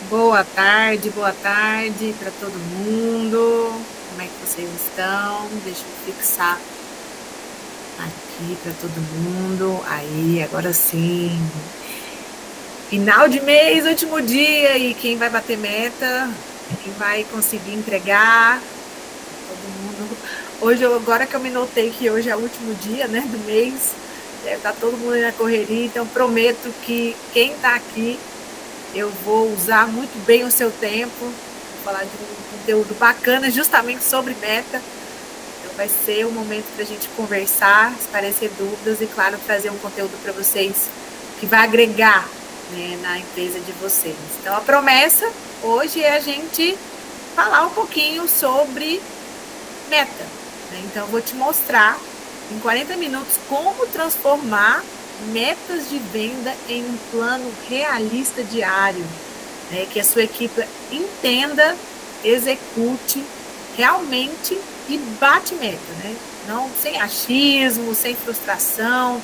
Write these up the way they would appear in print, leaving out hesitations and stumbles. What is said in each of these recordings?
Boa tarde para todo mundo. Como é que vocês estão? Deixa eu fixar aqui para todo mundo. Aí, agora sim. Final de mês, último dia, e quem vai bater meta, quem vai conseguir entregar, todo mundo. Agora que eu me notei que hoje é o último dia, né, do mês, deve estar todo mundo aí na correria, então prometo que quem está aqui eu vou usar muito bem o seu tempo, vou falar de um conteúdo bacana justamente sobre meta. Então vai ser um momento para a gente conversar, esclarecer dúvidas e, claro, trazer um conteúdo para vocês que vai agregar, né, na empresa de vocês. Então a promessa hoje é a gente falar um pouquinho sobre meta, né? Então eu vou te mostrar em 40 minutos como transformar metas de venda em um plano realista diário, né? Que a sua equipe entenda, execute realmente e bate meta, né? Não sem achismo, sem frustração.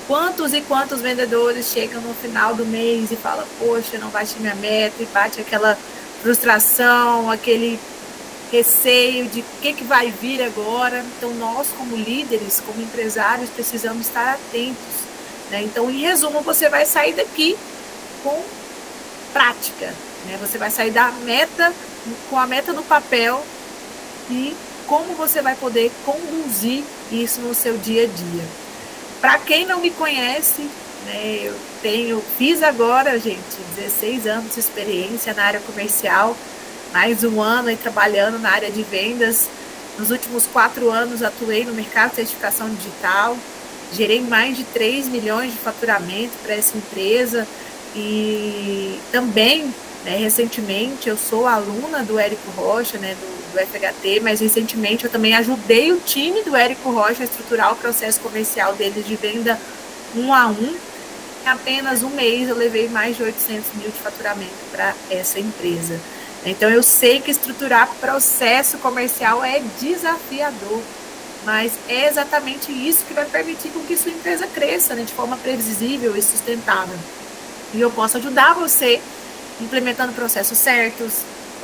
Quantos e quantos vendedores chegam no final do mês e falam, poxa, não bate minha meta, e bate aquela frustração, aquele receio de o que vai vir agora. Então, nós, como líderes, como empresários, precisamos estar atentos, né? Então, em resumo, você vai sair daqui com prática, né? Você vai sair da meta, com a meta no papel e como você vai poder conduzir isso no seu dia a dia. Para quem não me conhece, né, fiz agora, gente, 16 anos de experiência na área comercial, mais um ano aí trabalhando na área de vendas. Nos últimos 4 anos atuei no mercado de certificação digital, gerei mais de 3 milhões de faturamento para essa empresa e também, né, recentemente, eu sou aluna do Érico Rocha, né, do FHT, mas recentemente eu também ajudei o time do Érico Rocha a estruturar o processo comercial deles de venda 1 a 1. Em apenas um mês eu levei mais de 800 mil de faturamento para essa empresa. Então eu sei que estruturar processo comercial é desafiador, mas é exatamente isso que vai permitir com que sua empresa cresça, né, de forma previsível e sustentável. E eu posso ajudar você implementando processos certos,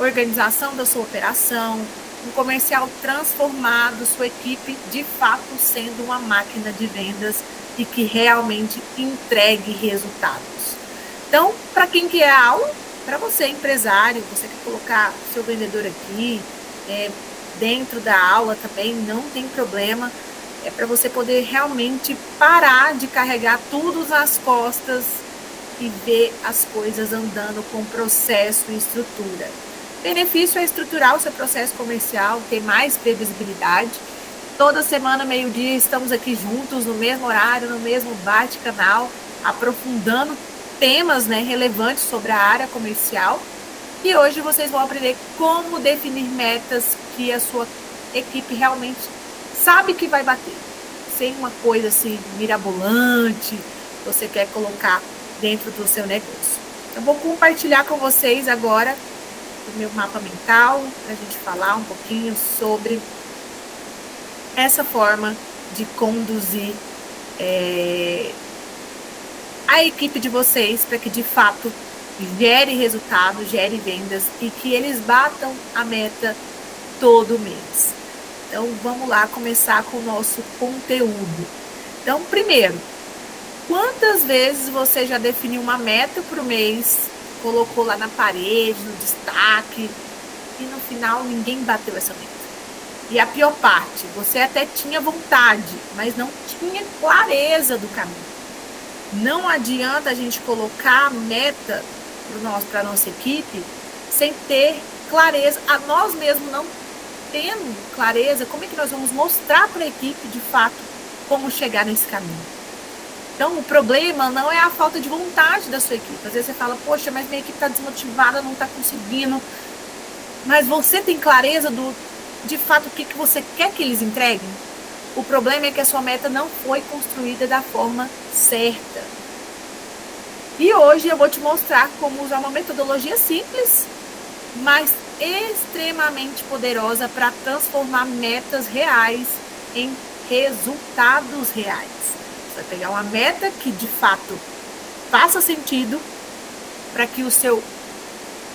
organização da sua operação, um comercial transformado, sua equipe de fato sendo uma máquina de vendas e que realmente entregue resultados. Então, para quem quer a aula, para você empresário, você quer colocar o seu vendedor aqui, dentro da aula também, não tem problema. É para você poder realmente parar de carregar tudo nas costas e ver as coisas andando com processo e estrutura. Benefício é estruturar o seu processo comercial, ter mais previsibilidade. Toda semana, meio-dia, estamos aqui juntos, no mesmo horário, no mesmo bate-canal, aprofundando temas, né, relevantes sobre a área comercial. E hoje vocês vão aprender como definir metas que a sua equipe realmente sabe que vai bater. Sem uma coisa assim mirabolante, você quer colocar dentro do seu negócio. Eu vou compartilhar com vocês agora o meu mapa mental, para a gente falar um pouquinho sobre essa forma de conduzir a equipe de vocês para que, de fato, gere resultado, gere vendas e que eles batam a meta todo mês. Então, vamos lá começar com o nosso conteúdo. Então, primeiro, quantas vezes você já definiu uma meta para o mês, colocou lá na parede, no destaque, e no final ninguém bateu essa meta? E a pior parte, você até tinha vontade, mas não tinha clareza do caminho. Não adianta a gente colocar a meta para a nossa equipe sem ter clareza, a nós mesmos não tendo clareza, como é que nós vamos mostrar para a equipe, de fato, como chegar nesse caminho. Então, o problema não é a falta de vontade da sua equipe. Às vezes você fala, poxa, mas minha equipe está desmotivada, não está conseguindo. Mas você tem clareza de fato, o que você quer que eles entreguem? O problema é que a sua meta não foi construída da forma certa. E hoje eu vou te mostrar como usar uma metodologia simples, mas extremamente poderosa para transformar metas reais em resultados reais. Você vai pegar uma meta que de fato faça sentido para que o seu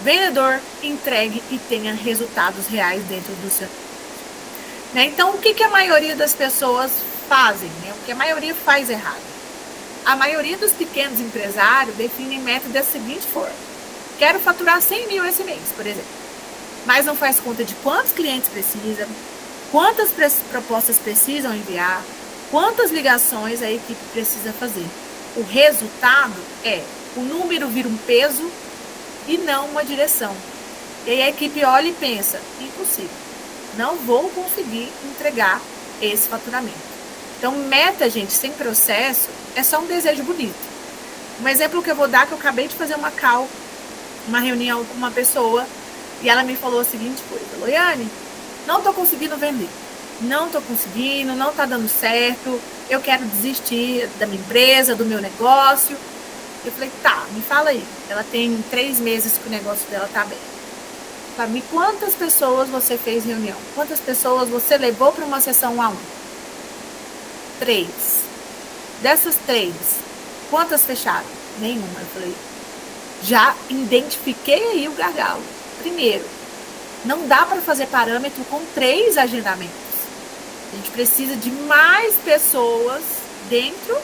vendedor entregue e tenha resultados reais dentro do seu negócio. Né? Então, o que a maioria das pessoas fazem? Né? O que a maioria faz errado? A maioria dos pequenos empresários definem meta da seguinte forma: quero faturar 100 mil esse mês, por exemplo. Mas não faz conta de quantos clientes precisa, quantas propostas precisam enviar, quantas ligações a equipe precisa fazer. O resultado é, o número vira um peso e não uma direção. E aí a equipe olha e pensa, impossível, não vou conseguir entregar esse faturamento. Então, meta, gente, sem processo, é só um desejo bonito. Um exemplo que eu vou dar, que eu acabei de fazer uma reunião com uma pessoa, e ela me falou a seguinte coisa: Loiane, não tô conseguindo vender, não tô conseguindo, não tá dando certo, eu quero desistir da minha empresa, do meu negócio. Eu falei, tá, me fala aí. Ela tem 3 meses que o negócio dela tá bem. Para mim, quantas pessoas você fez reunião? Quantas pessoas você levou para uma sessão 1 a 1? 3. Dessas 3, quantas fecharam? Nenhuma. Eu falei, já identifiquei aí o gargalo. Primeiro, não dá para fazer parâmetro com 3 agendamentos. A gente precisa de mais pessoas dentro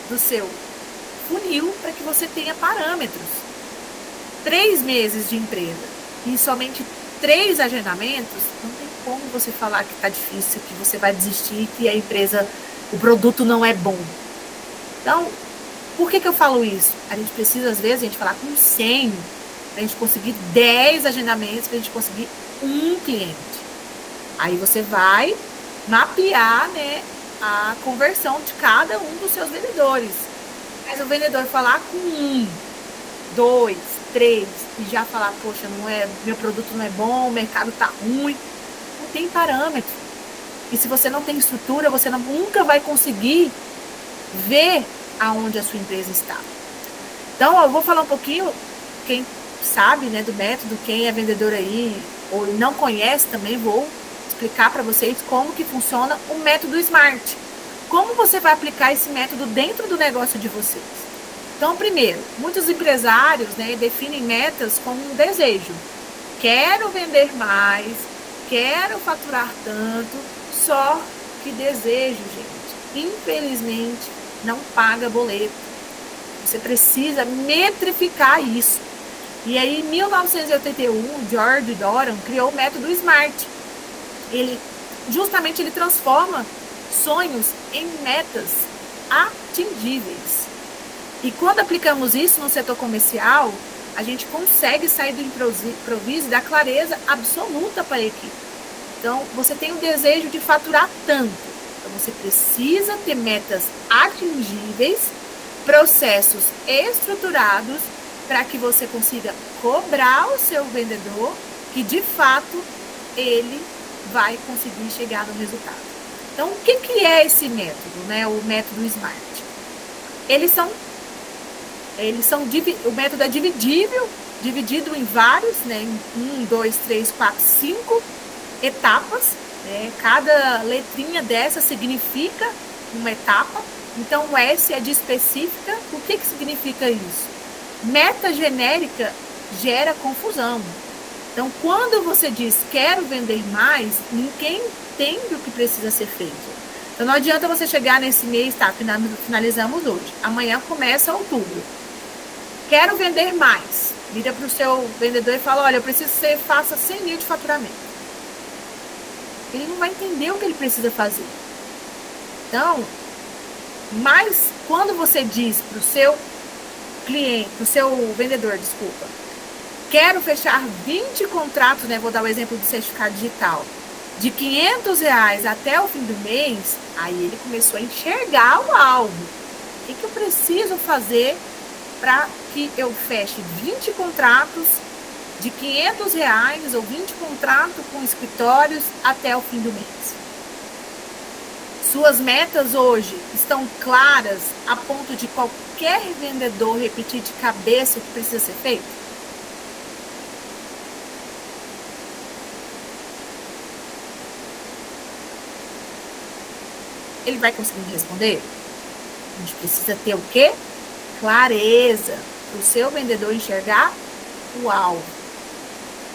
do seu funil para que você tenha parâmetros. 3 meses de empresa e somente 3 agendamentos, não tem como você falar que está difícil, que você vai desistir, que a empresa, o produto não é bom. Então, por que eu falo isso? A gente precisa, às vezes, a gente falar com 100, para a gente conseguir 10 agendamentos, para a gente conseguir um cliente. Aí você vai mapear, né, a conversão de cada um dos seus vendedores. Mas o vendedor falar com 1, 2, 3 e já falar, poxa, não é, meu produto não é bom, o mercado tá ruim, não tem parâmetro. E se você não tem estrutura, você nunca vai conseguir ver aonde a sua empresa está. Então, eu vou falar um pouquinho, quem sabe, né, do método, quem é vendedor aí ou não conhece também, vou explicar para vocês como que funciona o método SMART. Como você vai aplicar esse método dentro do negócio de vocês? Então, primeiro, muitos empresários, né, definem metas como um desejo. Quero vender mais, quero faturar tanto, só que desejo, gente, infelizmente, não paga boleto. Você precisa metrificar isso. E aí, em 1981, George Doran criou o método SMART. Ele transforma sonhos em metas atingíveis. E quando aplicamos isso no setor comercial, a gente consegue sair do improviso e da clareza absoluta para a equipe. Então, você tem o desejo de faturar tanto. Então, você precisa ter metas atingíveis, processos estruturados, para que você consiga cobrar o seu vendedor que, de fato, ele vai conseguir chegar no resultado. Então, o que é esse método, né? O método SMART? O método é dividido em vários, né? Em 1, 2, 3, 4, 5 etapas. Né? Cada letrinha dessa significa uma etapa. Então, o S é de específica. O que significa isso? Meta genérica gera confusão. Então, quando você diz quero vender mais, ninguém entende o que precisa ser feito. Então, não adianta você chegar nesse mês, tá, finalizamos hoje. Amanhã começa outubro. Quero vender mais. Vira para o seu vendedor e fala, olha, eu preciso que você faça 100 mil de faturamento. Ele não vai entender o que ele precisa fazer. Então, mas quando você diz para o seu cliente, para o seu vendedor, desculpa, quero fechar 20 contratos, né? Vou dar o exemplo do certificado digital, de R$500 até o fim do mês, aí ele começou a enxergar o alvo. O que eu preciso fazer para que eu feche 20 contratos de R$500 ou 20 contratos com escritórios até o fim do mês? Suas metas hoje estão claras a ponto de qualquer vendedor repetir de cabeça o que precisa ser feito? Ele vai conseguir me responder? A gente precisa ter o quê? Clareza. Para o seu vendedor enxergar o alvo.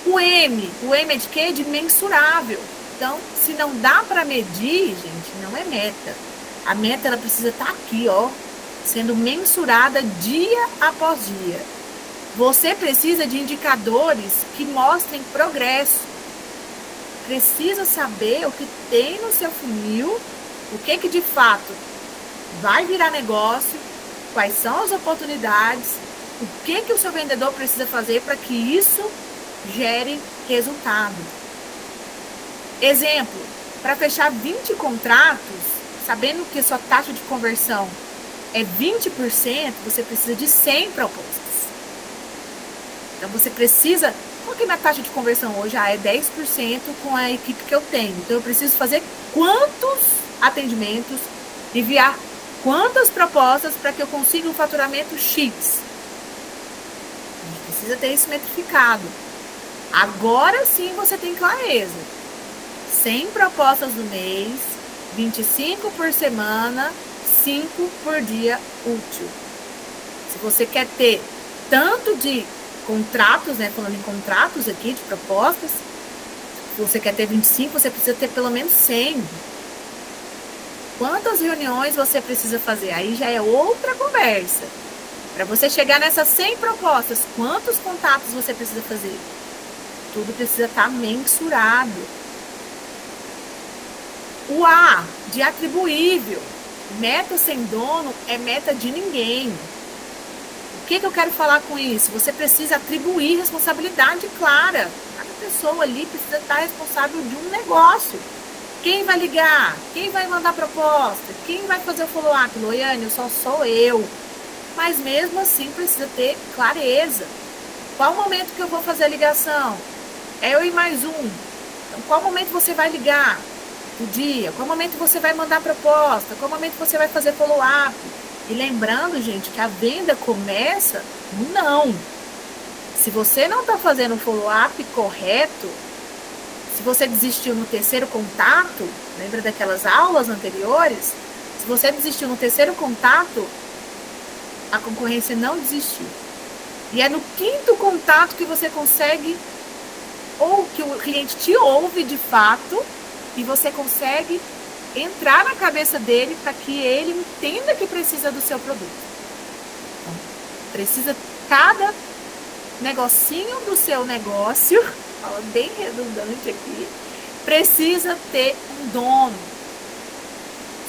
O M é de quê? De mensurável. Então, se não dá para medir, gente, não é meta. A meta, ela precisa estar aqui, ó, sendo mensurada dia após dia. Você precisa de indicadores que mostrem progresso. Precisa saber o que tem no seu funil, o que de fato vai virar negócio, quais são as oportunidades, o que o seu vendedor precisa fazer para que isso gere resultado. Exemplo, para fechar 20 contratos, sabendo que a sua taxa de conversão é 20%, você precisa de 100 propostas. Então, você precisa... Qual que é a minha taxa de conversão hoje? É 10% com a equipe que eu tenho. Então, eu preciso fazer quantos atendimentos, enviar quantas propostas para que eu consiga um faturamento X. A gente precisa ter isso metrificado. Agora sim você tem clareza. 100 propostas no mês, 25 por semana, 5 por dia útil. Se você quer ter tanto de contratos, né, falando em contratos aqui, de propostas, se você quer ter 25, você precisa ter pelo menos 100. Quantas reuniões você precisa fazer? Aí já é outra conversa. Para você chegar nessas 100 propostas, quantos contatos você precisa fazer? Tudo precisa estar mensurado. O A, de atribuível. Meta sem dono é meta de ninguém. O que eu quero falar com isso? Você precisa atribuir responsabilidade clara. Cada pessoa ali precisa estar responsável de um negócio. Quem vai ligar? Quem vai mandar proposta? Quem vai fazer o follow-up? Loiane, só sou eu. Mas mesmo assim precisa ter clareza. Qual o momento que eu vou fazer a ligação? É eu e mais um. Então, qual momento você vai ligar? O dia? Qual momento você vai mandar proposta? Qual momento você vai fazer follow-up? E lembrando, gente, que a venda começa no não. Se você não está fazendo o follow-up correto, se você desistiu no terceiro contato, lembra daquelas aulas anteriores? Se você desistiu no terceiro contato, a concorrência não desistiu. E é no quinto contato que você consegue, ou que o cliente te ouve de fato, e você consegue entrar na cabeça dele para que ele entenda que precisa do seu produto. Então, precisa cada negocinho do seu negócio, fala bem redundante aqui, precisa ter um dono.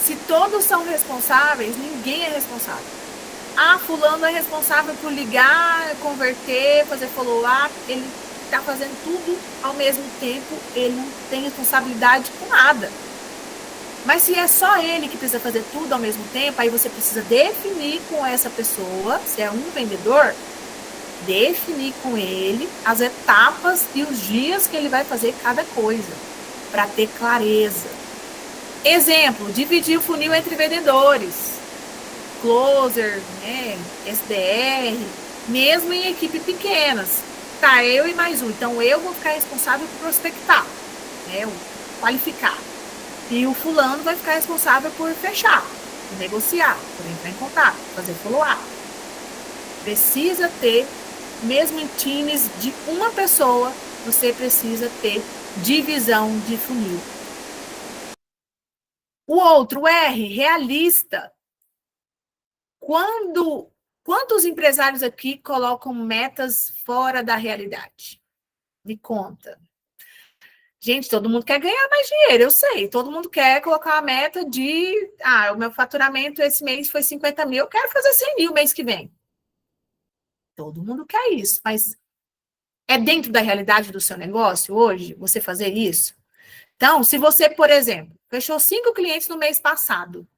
Se todos são responsáveis, ninguém é responsável. Ah, fulano é responsável por ligar, converter, fazer follow-up, ele está fazendo tudo ao mesmo tempo, ele não tem responsabilidade com nada. Mas se é só ele que precisa fazer tudo ao mesmo tempo, aí você precisa definir com essa pessoa, se é um vendedor, definir com ele as etapas e os dias que ele vai fazer cada coisa, para ter clareza. Exemplo, dividir o funil entre vendedores, closer, né, SDR, mesmo em equipe pequenas. Tá, eu e mais um. Então, eu vou ficar responsável por prospectar, né, qualificar. E o fulano vai ficar responsável por fechar, por negociar, por entrar em contato, fazer follow-up. Precisa ter, mesmo em times de uma pessoa, você precisa ter divisão de funil. O outro R, realista. Quantos empresários aqui colocam metas fora da realidade? Me conta. Gente, todo mundo quer ganhar mais dinheiro, eu sei. Todo mundo quer colocar uma meta de... Ah, o meu faturamento esse mês foi 50 mil, eu quero fazer 100 mil mês que vem. Todo mundo quer isso, mas é dentro da realidade do seu negócio hoje você fazer isso? Então, se você, por exemplo, fechou 5 clientes no mês passado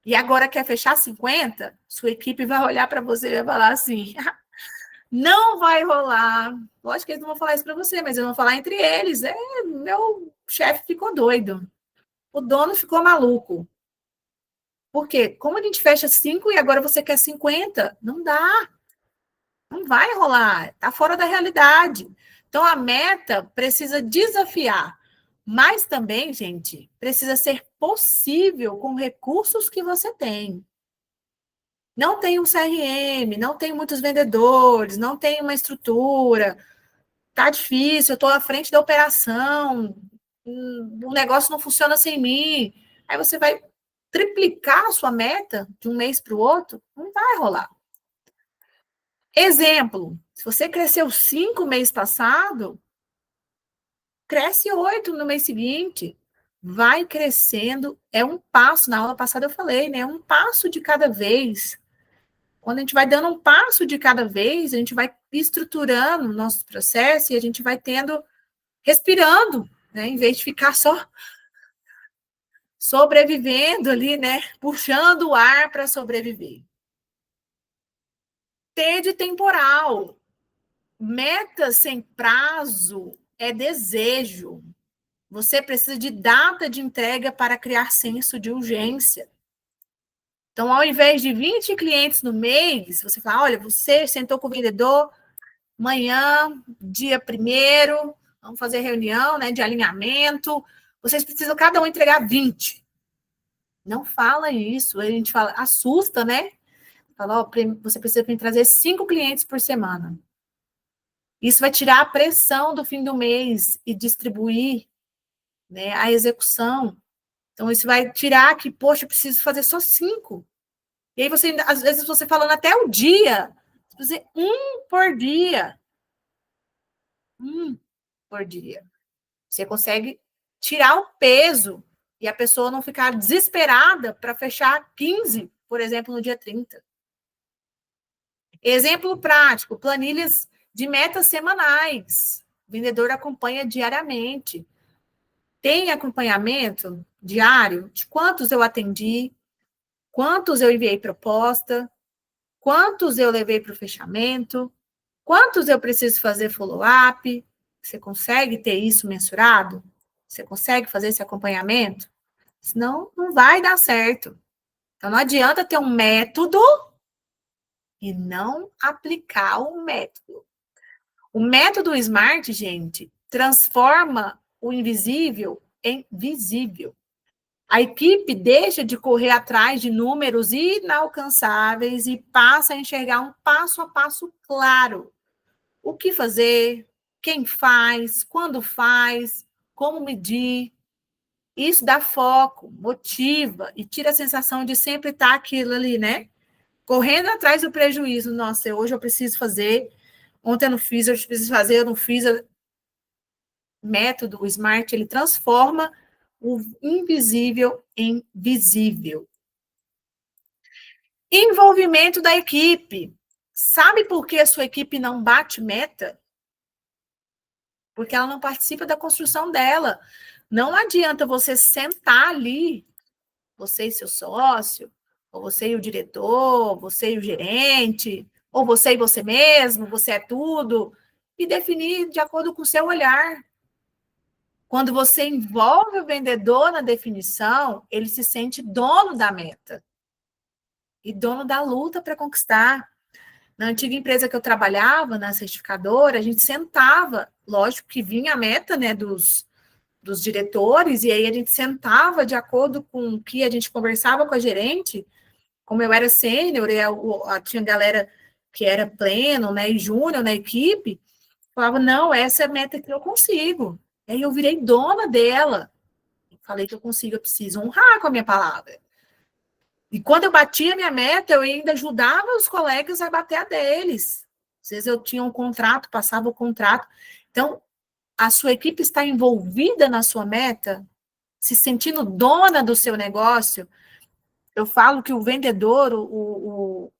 e agora quer fechar 50, sua equipe vai olhar para você e vai falar assim... Não vai rolar. Lógico que eles não vão falar isso para você, mas eles vão falar entre eles. Meu chefe ficou doido. O dono ficou maluco. Por quê? Como a gente fecha 5 e agora você quer 50? Não dá. Não vai rolar. Está fora da realidade. Então, a meta precisa desafiar. Mas também, gente, precisa ser possível com recursos que você tem. não tenho um CRM, não tenho muitos vendedores, não tenho uma estrutura, tá difícil, eu estou à frente da operação, o negócio não funciona sem mim. Aí você vai triplicar a sua meta de um mês para o outro, não vai rolar. Exemplo, se você cresceu 5 mês passado, cresce 8 no mês seguinte. Vai crescendo, é um passo, na aula passada eu falei, né? É um passo de cada vez. Quando a gente vai dando um passo de cada vez, a gente vai estruturando o nosso processo e a gente vai tendo, respirando, né? Em vez de ficar só sobrevivendo ali, né? Puxando o ar para sobreviver. TED temporal. Meta sem prazo é desejo. Você precisa de data de entrega para criar senso de urgência. Então, ao invés de 20 clientes no mês, você fala, olha, você sentou com o vendedor, amanhã, dia 1º, vamos fazer reunião, né, de alinhamento, vocês precisam cada um entregar 20. Não fala isso, a gente fala, assusta, né? Fala, ó, você precisa me trazer 5 clientes por semana. Isso vai tirar a pressão do fim do mês e distribuir, né, a execução. Então, isso vai tirar que, poxa, eu preciso fazer só 5. E aí, você, às vezes, você falando até o dia, você fazer um por dia. Um por dia. Você consegue tirar o peso e a pessoa não ficar desesperada para fechar 15, por exemplo, no dia 30. Exemplo prático, planilhas de metas semanais. O vendedor acompanha diariamente. Tem acompanhamento diário de quantos eu atendi, quantos eu enviei proposta, quantos eu levei para o fechamento, quantos eu preciso fazer follow-up. Você consegue ter isso mensurado? Você consegue fazer esse acompanhamento? Senão, não vai dar certo. Então, não adianta ter um método e não aplicar o método. O método SMART, gente, transforma o invisível em visível. A equipe deixa de correr atrás de números inalcançáveis e passa a enxergar um passo a passo claro. O que fazer, quem faz, quando faz, como medir. Isso dá foco, motiva e tira a sensação de sempre estar aquilo ali, né? Correndo atrás do prejuízo. Nossa, hoje eu preciso fazer, ontem eu não fiz, hoje eu preciso fazer, eu não fiz. Método, o SMART, ele transforma o invisível em visível. Envolvimento da equipe. Sabe por que a sua equipe não bate meta? Porque ela não participa da construção dela. Não adianta você sentar ali, você e seu sócio, ou você e o diretor, você e o gerente, ou você e você mesmo, você é tudo, e definir de acordo com o seu olhar. Quando você envolve o vendedor na definição, ele se sente dono da meta e dono da luta para conquistar. Na antiga empresa que eu trabalhava, na certificadora, a gente sentava, lógico que vinha a meta, né, dos diretores, e aí a gente sentava de acordo com o que a gente conversava com a gerente. Como eu era sênior, tinha galera que era pleno, né, e júnior na equipe, falava, não, essa é a meta que eu consigo. E aí eu virei dona dela. Falei que eu consigo, eu preciso honrar com a minha palavra. E quando eu batia a minha meta, eu ainda ajudava os colegas a bater a deles. Às vezes eu tinha um contrato, passava o contrato. Então, a sua equipe está envolvida na sua meta, se sentindo dona do seu negócio. Eu falo que o vendedor, o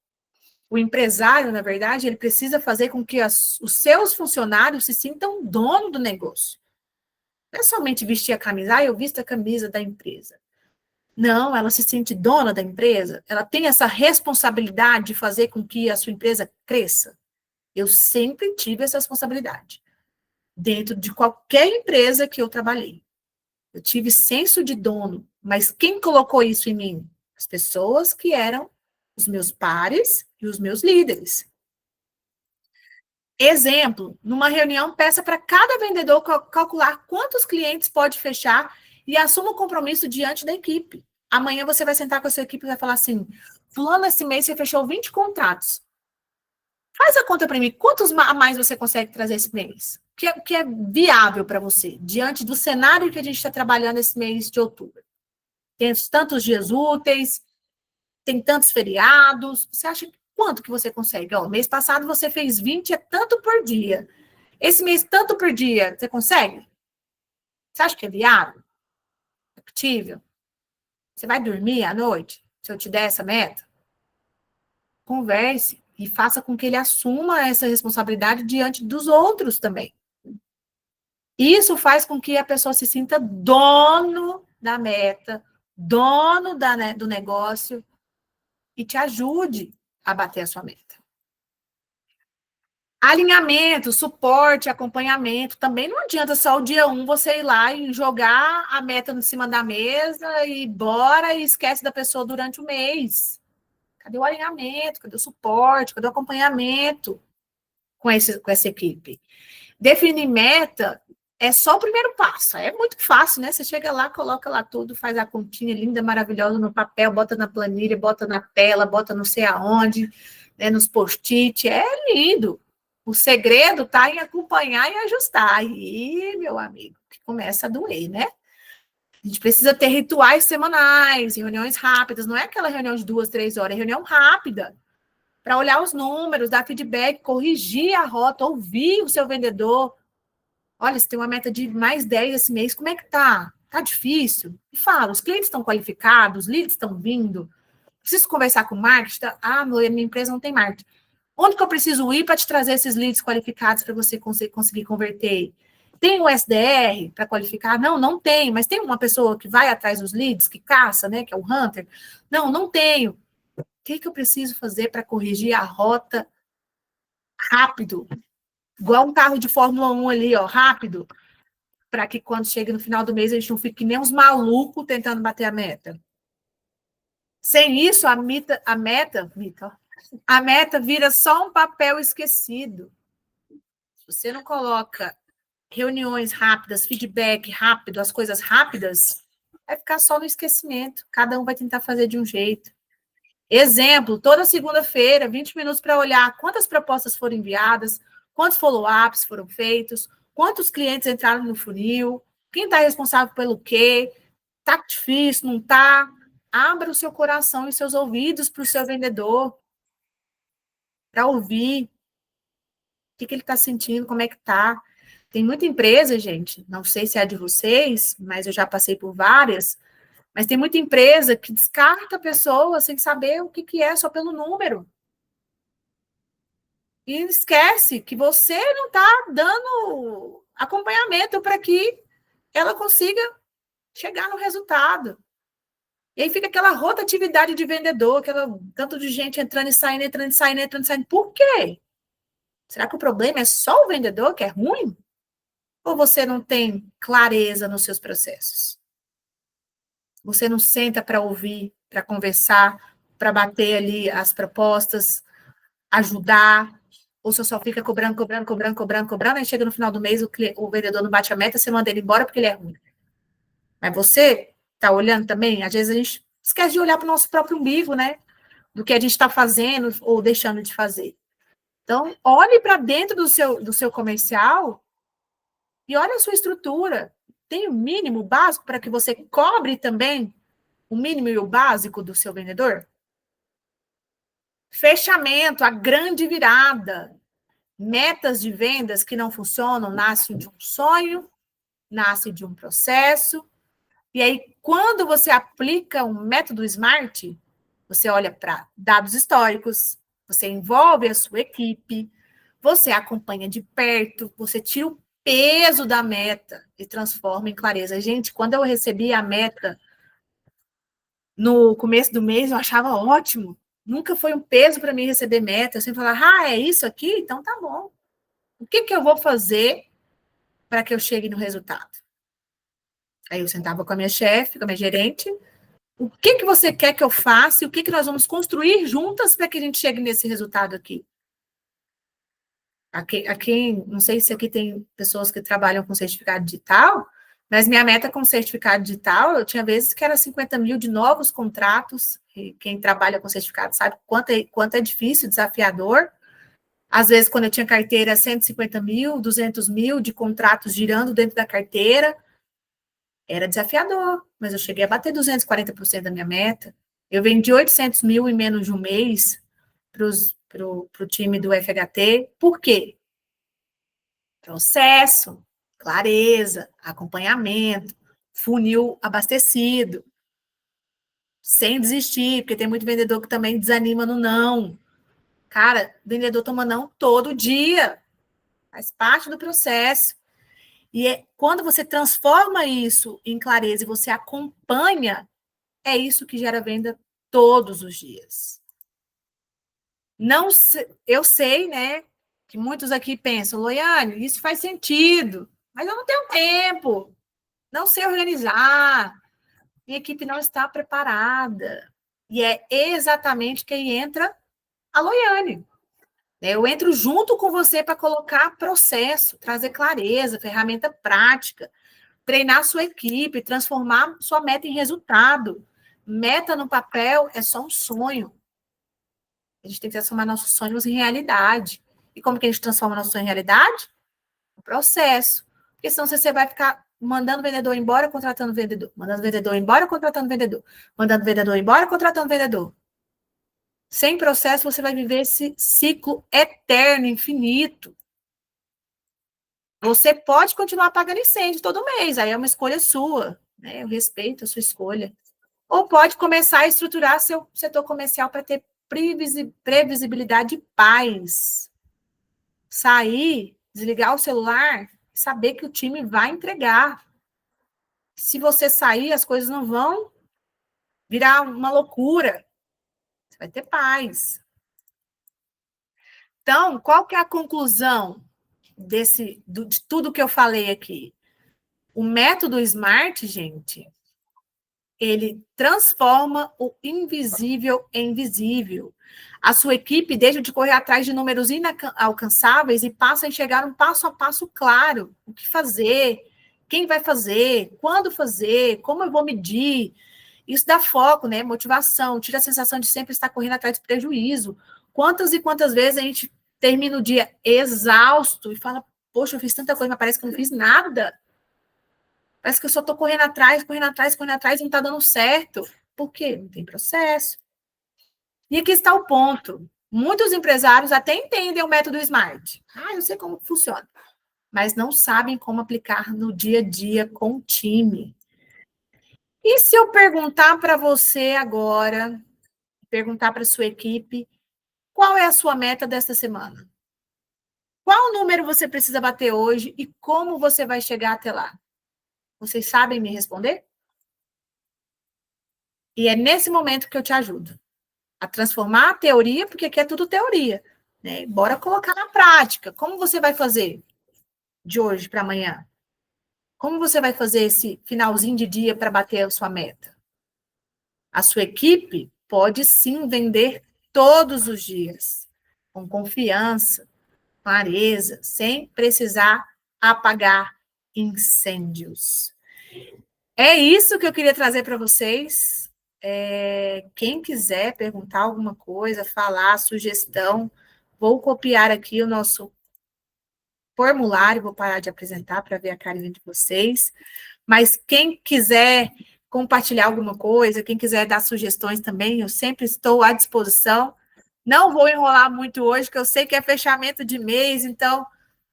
empresário, na verdade, ele precisa fazer com que os seus funcionários se sintam dono do negócio. Não é somente vestir a camisa, eu visto a camisa da empresa. Não, ela se sente dona da empresa, ela tem essa responsabilidade de fazer com que a sua empresa cresça. Eu sempre tive essa responsabilidade, dentro de qualquer empresa que eu trabalhei. Eu tive senso de dono, mas quem colocou isso em mim? As pessoas que eram os meus pares e os meus líderes. Exemplo, numa reunião, peça para cada vendedor calcular quantos clientes pode fechar e assuma o compromisso diante da equipe. Amanhã você vai sentar com a sua equipe e vai falar assim, fulano, esse mês você fechou 20 contratos. Faz a conta para mim, quantos a mais você consegue trazer esse mês? O que é viável para você, diante do cenário que a gente está trabalhando esse mês de outubro? Tem tantos dias úteis, tem tantos feriados, você acha quanto que você consegue? Ó, mês passado você fez 20, é tanto por dia. Esse mês, tanto por dia, você consegue? Você acha que é viável? Factível? Você vai dormir à noite, se eu te der essa meta? Converse e faça com que ele assuma essa responsabilidade diante dos outros também. Isso faz com que a pessoa se sinta dono da meta, dono do negócio e te ajude a bater a sua meta. Alinhamento, suporte, acompanhamento. Também não adianta só o dia 1 você ir lá e jogar a meta em cima da mesa e bora e esquece da pessoa durante o mês. Cadê o alinhamento? Cadê o suporte? Cadê o acompanhamento com essa equipe? Definir meta é só o primeiro passo. É muito fácil, né? Você chega lá, coloca lá tudo, faz a continha linda, maravilhosa no papel, bota na planilha, bota na tela, bota não sei aonde, né, nos post-it. É lindo. O segredo está em acompanhar e ajustar. Aí, meu amigo, que começa a doer, né? A gente precisa ter rituais semanais, reuniões rápidas. Não é aquela reunião de 2, 3 horas, é reunião rápida. Para olhar os números, dar feedback, corrigir a rota, ouvir o seu vendedor. Olha, você tem uma meta de mais 10 esse mês, como é que tá? Tá difícil? E fala, os clientes estão qualificados, os leads estão vindo. Preciso conversar com o marketing? Ah, minha empresa não tem marketing. Onde que eu preciso ir para te trazer esses leads qualificados para você conseguir converter? Tem o SDR para qualificar? Não, não tem, mas tem uma pessoa que vai atrás dos leads, que caça, né, que é o hunter? Não, não tenho. O que eu preciso fazer para corrigir a rota rápido? Igual um carro de Fórmula 1 ali, ó, rápido, para que quando chegue no final do mês a gente não fique que nem uns malucos tentando bater a meta. Sem isso, a meta vira só um papel esquecido. Se você não coloca reuniões rápidas, feedback rápido, as coisas rápidas, vai ficar só no esquecimento. Cada um vai tentar fazer de um jeito. Exemplo, toda segunda-feira, 20 minutos para olhar quantas propostas foram enviadas, quantos follow-ups foram feitos, quantos clientes entraram no funil, quem está responsável pelo quê, está difícil, não está? Abra o seu coração e seus ouvidos para o seu vendedor, para ouvir o que ele está sentindo, como é que está. Tem muita empresa, gente, não sei se é a de vocês, mas eu já passei por várias, mas tem muita empresa que descarta a pessoa sem saber o que é, só pelo número. E esquece que você não está dando acompanhamento para que ela consiga chegar no resultado. E aí fica aquela rotatividade de vendedor, aquela tanto de gente entrando e saindo, entrando e saindo, entrando e saindo. Por quê? Será que o problema é só o vendedor que é ruim? Ou você não tem clareza nos seus processos? Você não senta para ouvir, para conversar, para bater ali as propostas, ajudar, ou você só fica cobrando, cobrando, cobrando, cobrando, cobrando, aí chega no final do mês, o vendedor não bate a meta, você manda ele embora porque ele é ruim. Mas você está olhando também? Às vezes a gente esquece de olhar para o nosso próprio umbigo, né? Do que a gente está fazendo ou deixando de fazer. Então, olhe para dentro do seu comercial e olhe a sua estrutura. Tem o mínimo básico para que você cobre também o mínimo e o básico do seu vendedor? Fechamento, a grande virada. Metas de vendas que não funcionam nascem de um sonho, nascem de um processo. E aí, quando você aplica um método SMART, você olha para dados históricos, você envolve a sua equipe, você acompanha de perto, você tira o peso da meta e transforma em clareza. Gente, quando eu recebi a meta no começo do mês, eu achava ótimo. Nunca foi um peso para mim receber meta. Eu sempre falava, é isso aqui? Então tá bom. O que eu vou fazer para que eu chegue no resultado? Aí eu sentava com a minha chefe, com a minha gerente. O que você quer que eu faça? E o que nós vamos construir juntas para que a gente chegue nesse resultado aqui? Aqui, não sei se aqui tem pessoas que trabalham com certificado digital, Mas minha meta com certificado digital, eu tinha vezes que era 50 mil de novos contratos. E quem trabalha com certificado sabe quanto é difícil, desafiador. Às vezes, quando eu tinha carteira, 150 mil, 200 mil de contratos girando dentro da carteira. Era desafiador, mas eu cheguei a bater 240% da minha meta. Eu vendi 800 mil em menos de um mês para o time do FHT. Por quê? Processo, clareza, acompanhamento, funil abastecido, sem desistir, porque tem muito vendedor que também desanima no não. Cara, vendedor toma não todo dia, faz parte do processo. Quando você transforma isso em clareza e você acompanha, é isso que gera venda todos os dias. Não, eu sei, né, que muitos aqui pensam, Loiane, isso faz sentido, mas eu não tenho tempo, não sei organizar, minha equipe não está preparada. E é exatamente quem entra a Loiane. Eu entro junto com você para colocar processo, trazer clareza, ferramenta prática, treinar sua equipe, transformar sua meta em resultado. Meta no papel é só um sonho. A gente tem que transformar nossos sonhos em realidade. E como que a gente transforma nosso sonho em realidade? O processo. Porque senão você vai ficar mandando o vendedor embora, contratando vendedor. Mandando o vendedor embora, contratando vendedor. Mandando o vendedor embora, contratando vendedor. Sem processo, você vai viver esse ciclo eterno, infinito. Você pode continuar pagando incêndio todo mês, aí é uma escolha sua, né? Eu respeito a sua escolha. Ou pode começar a estruturar seu setor comercial para ter previsibilidade e paz. Sair, desligar o celular, saber que o time vai entregar. Se você sair, as coisas não vão virar uma loucura. Você vai ter paz. Então, qual que é a conclusão de tudo que eu falei aqui? O método SMART, gente, ele transforma o invisível em visível. A sua equipe deixa de correr atrás de números inalcançáveis e passa a enxergar um passo a passo claro. O que fazer, quem vai fazer, quando fazer, como eu vou medir. Isso dá foco, né? Motivação, tira a sensação de sempre estar correndo atrás de prejuízo. Quantas e quantas vezes a gente termina o dia exausto e fala, poxa, eu fiz tanta coisa, mas parece que eu não fiz nada. Parece que eu só estou correndo atrás, correndo atrás, correndo atrás e não está dando certo. Por quê? Não tem processo. E aqui está o ponto. Muitos empresários até entendem o método SMART. Ah, eu sei como funciona. Mas não sabem como aplicar no dia a dia com o time. E se eu perguntar para você agora, perguntar para a sua equipe, qual é a sua meta desta semana? Qual número você precisa bater hoje e como você vai chegar até lá? Vocês sabem me responder? E é nesse momento que eu te ajudo a transformar a teoria, porque aqui é tudo teoria, né? Bora colocar na prática. Como você vai fazer de hoje para amanhã? Como você vai fazer esse finalzinho de dia para bater a sua meta? A sua equipe pode sim vender todos os dias, com confiança, clareza, sem precisar apagar incêndios. É isso que eu queria trazer para vocês. Quem quiser perguntar alguma coisa, falar, sugestão, vou copiar aqui o nosso formulário, vou parar de apresentar para ver a carinha de vocês. Mas quem quiser compartilhar alguma coisa, quem quiser dar sugestões também, eu sempre estou à disposição. Não vou enrolar muito hoje, que eu sei que é fechamento de mês, então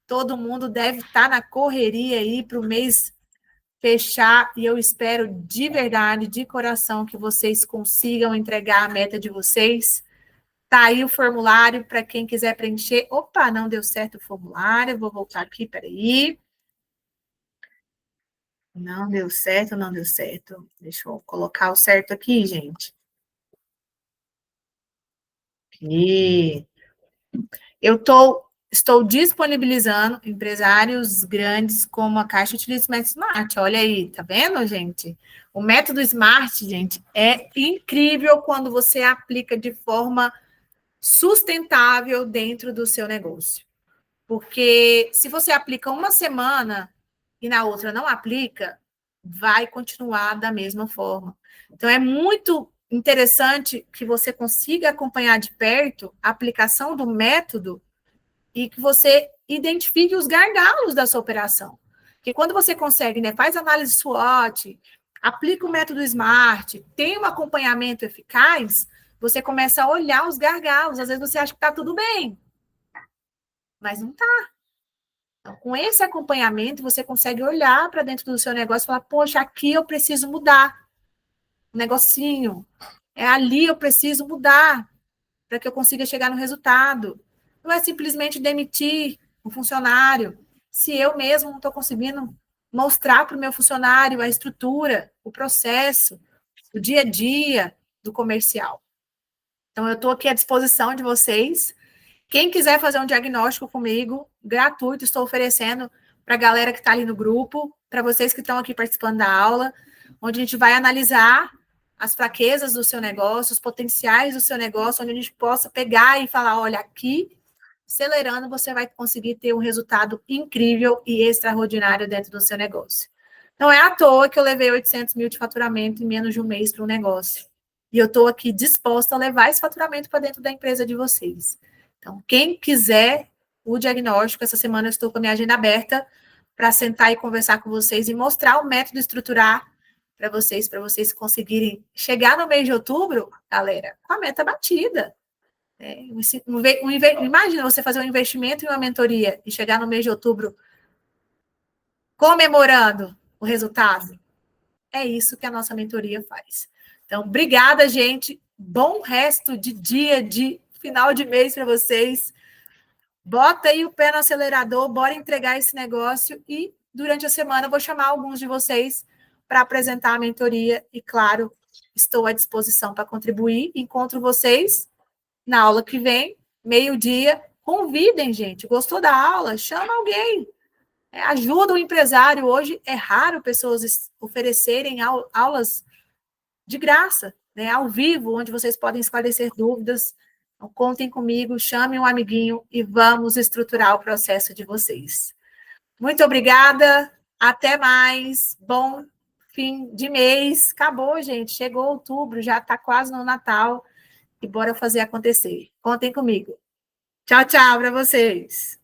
todo mundo deve estar na correria aí para o mês fechar, e eu espero de verdade, de coração, que vocês consigam entregar a meta de vocês. Tá aí o formulário para quem quiser preencher. Opa, não deu certo o formulário, vou voltar aqui, peraí. Não deu certo, não deu certo. Deixa eu colocar o certo aqui, gente. E estou disponibilizando empresários grandes como a Caixa utiliza o método Smart. Olha aí, tá vendo, gente? O método Smart, gente, é incrível quando você aplica de forma sustentável dentro do seu negócio. Porque se você aplica uma semana e na outra não aplica, vai continuar da mesma forma. Então, é muito interessante que você consiga acompanhar de perto a aplicação do método e que você identifique os gargalos da sua operação. Porque quando você consegue, né, faz análise SWOT, aplica o método SMART, tem um acompanhamento eficaz, você começa a olhar os gargalos. Às vezes você acha que está tudo bem, mas não está. Então, com esse acompanhamento, você consegue olhar para dentro do seu negócio e falar, poxa, aqui eu preciso mudar um negocinho. É ali eu preciso mudar para que eu consiga chegar no resultado. Não é simplesmente demitir um funcionário. Se eu mesmo não estou conseguindo mostrar para o meu funcionário a estrutura, o processo, o dia a dia do comercial. Então, eu estou aqui à disposição de vocês. Quem quiser fazer um diagnóstico comigo, gratuito, estou oferecendo para a galera que está ali no grupo, para vocês que estão aqui participando da aula, onde a gente vai analisar as fraquezas do seu negócio, os potenciais do seu negócio, onde a gente possa pegar e falar, olha, aqui, acelerando, você vai conseguir ter um resultado incrível e extraordinário dentro do seu negócio. Não é à toa que eu levei 800 mil de faturamento em menos de um mês para um negócio. E eu estou aqui disposta a levar esse faturamento para dentro da empresa de vocês. Então, quem quiser o diagnóstico, essa semana eu estou com a minha agenda aberta para sentar e conversar com vocês e mostrar o método estruturar para vocês conseguirem chegar no mês de outubro, galera, com a meta batida. Imagina você fazer um investimento em uma mentoria e chegar no mês de outubro comemorando o resultado. É isso que a nossa mentoria faz. Então, obrigada, gente. Bom resto de dia, de final de mês para vocês. Bota aí o pé no acelerador, bora entregar esse negócio e durante a semana eu vou chamar alguns de vocês para apresentar a mentoria e, claro, estou à disposição para contribuir. Encontro vocês na aula que vem, meio-dia. Convidem, gente. Gostou da aula? Chama alguém. Ajuda o empresário. Hoje é raro pessoas oferecerem aulas de graça, né, ao vivo, onde vocês podem esclarecer dúvidas. Então, contem comigo, chamem um amiguinho e vamos estruturar o processo de vocês. Muito obrigada, até mais, bom fim de mês. Acabou, gente, chegou outubro, já está quase no Natal, e bora fazer acontecer. Contem comigo. Tchau, tchau para vocês.